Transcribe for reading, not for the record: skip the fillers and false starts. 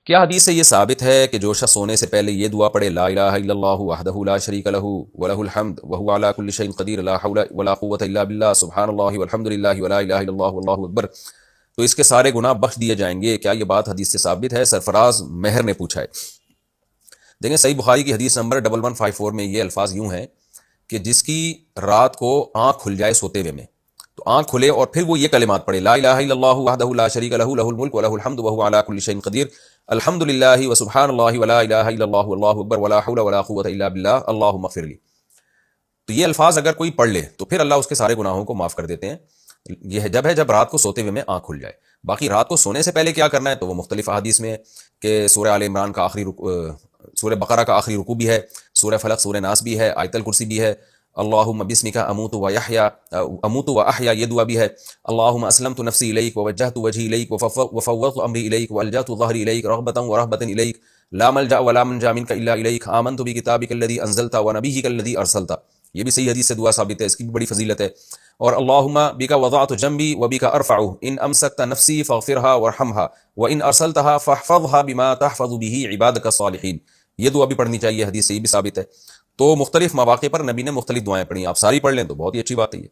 کیا حدیث سے یہ ثابت ہے کہ جو شخص سونے سے پہلے یہ دعا پڑھے لا الہ الا اللہ وحدہ لا شریک لہ ولہ الحمد وہو علی کل شیء قدیر لا حول ولا قوۃ الا باللہ سبحان اللہ والحمد للہ ولا الہ الا اللہ واللہ اکبر، تو اس کے سارے گناہ بخش دیے جائیں گے؟ کیا یہ بات حدیث سے ثابت ہے؟ سرفراز مہر نے پوچھا ہے۔ دیکھیں صحیح بخاری کی حدیث نمبر 1154 میں یہ الفاظ یوں ہیں کہ جس کی رات کو آنکھ کھل جائے سوتے ہوئے میں، تو آنکھ کھلے اور پھر وہ یہ کلمات پڑھے لا الہ الا اللہ وحدہ لا شریک لہ لہ الملک ولہ الحمد وہو علی کل شیء قدیر الحمد للہ وسبحان اللہ ولا الہ الا اللہ واللہ اکبر ولا حول ولا قوۃ الا باللہ اللہم اغفر لی۔ تو یہ الفاظ اگر کوئی پڑھ لے تو پھر اللہ اس کے سارے گناہوں کو معاف کر دیتے ہیں۔ یہ جب رات کو سوتے ہوئے میں آنکھ کھل جائے۔ باقی رات کو سونے سے پہلے کیا کرنا ہے تو وہ مختلف احادیث میں کہ سورہ آل عمران کا سورہ بقرہ کا آخری رکوع بھی ہے، سورہ فلق سورہ ناس بھی ہے، آیت الکرسی بھی ہے، اللہم بسمک اموت و احیا یہ دعا بھی ہے، اللہم اسلمت نفسی الیک ووجہت وجہی الیک وفوضت امری الیک والجأت ظہری الیک رغبۃ ورہبۃ الیک لا ملجأ ولا منجا منک الا الیک آمنت بکتابک الذی انزلت ونبیک الذی ارسلت، یہ بھی صحیح حدیث سے دعا ثابت ہے، اس کی بھی بڑی فضیلت ہے۔ اور اللہم بک وضعت جنبی وبک ارفع ان امسکت نفسی فاغفرها وارحمها وان ارسلتها فاحفظها بما تحفظ به عبادک الصالحین، یہ دعا بھی پڑھنی چاہیے، حدیث سے یہ بھی ثابت ہے۔ تو مختلف مواقع پر نبی نے مختلف دعائیں پڑھی، آپ ساری پڑھ لیں تو بہت ہی اچھی بات ہے یہ۔